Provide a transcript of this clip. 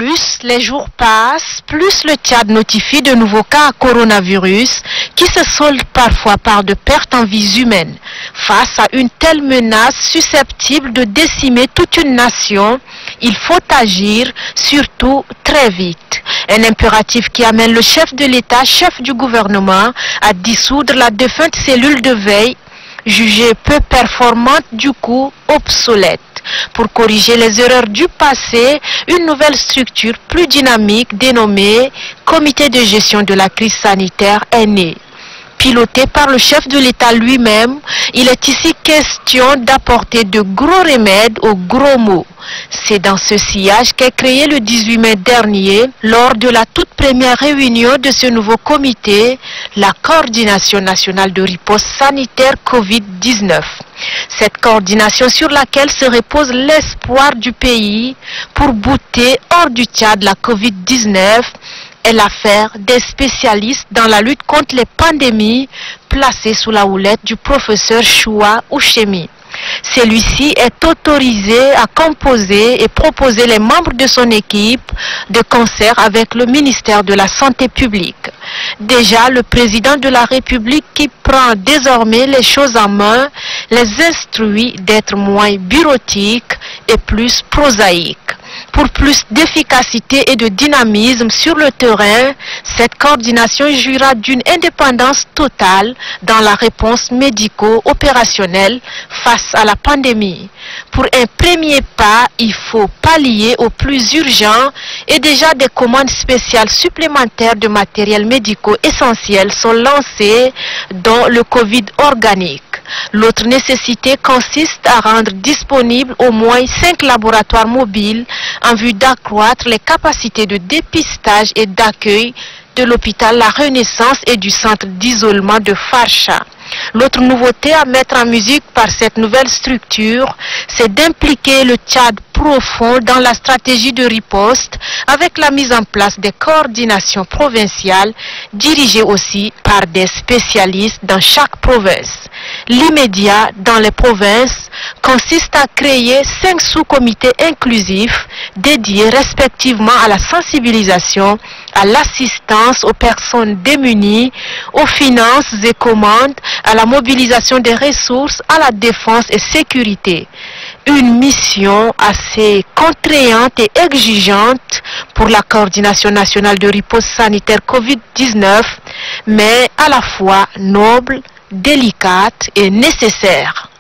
plus les jours passent, plus le Tchad notifie de nouveaux cas à coronavirus qui se soldent parfois par de pertes en vies humaines. Face à une telle menace susceptible de décimer toute une nation, il faut agir, surtout très vite. Un impératif qui amène le chef de l'État, chef du gouvernement, à dissoudre la défunte cellule de veille, jugée peu performante, du coup obsolète. Pour corriger les erreurs du passé, une nouvelle structure plus dynamique dénommée Comité de gestion de la crise sanitaire est née. Piloté par le chef de l'État lui-même, il est ici question d'apporter de gros remèdes aux gros mots. C'est dans ce sillage qu'est créé le 18 mai dernier, lors de la toute première réunion de ce nouveau comité, la Coordination nationale de riposte sanitaire Covid-19. Cette coordination sur laquelle se repose l'espoir du pays pour bouter hors du Tchad la Covid-19 est l'affaire des spécialistes dans la lutte contre les pandémies placés sous la houlette du professeur Choua Ouchemi. Celui-ci est autorisé à composer et proposer les membres de son équipe de concert avec le ministère de la Santé publique. Déjà, le président de la République, qui prend désormais les choses en main, les instruit d'être moins bureautiques et plus prosaïques. Pour plus d'efficacité et de dynamisme sur le terrain, cette coordination jouira d'une indépendance totale dans la réponse médico-opérationnelle face à la pandémie. Pour un premier pas, il faut pallier au plus urgent et déjà des commandes spéciales supplémentaires de matériel médico essentiel sont lancées, dont le Covid organique. L'autre nécessité consiste à rendre disponibles au moins 5 laboratoires mobiles en vue d'accroître les capacités de dépistage et d'accueil de l'hôpital La Renaissance et du centre d'isolement de Farsha. L'autre nouveauté à mettre en musique par cette nouvelle structure, c'est d'impliquer le Tchad profond dans la stratégie de riposte avec la mise en place des coordinations provinciales dirigées aussi par des spécialistes dans chaque province. L'immédiat dans les provinces consiste à créer 5 sous-comités inclusifs dédiés respectivement à la sensibilisation, à l'assistance aux personnes démunies, aux finances et commandes, à la mobilisation des ressources, à la défense et sécurité. Une mission assez contraignante et exigeante pour la coordination nationale de riposte sanitaire Covid-19, mais à la fois noble, délicate et nécessaire.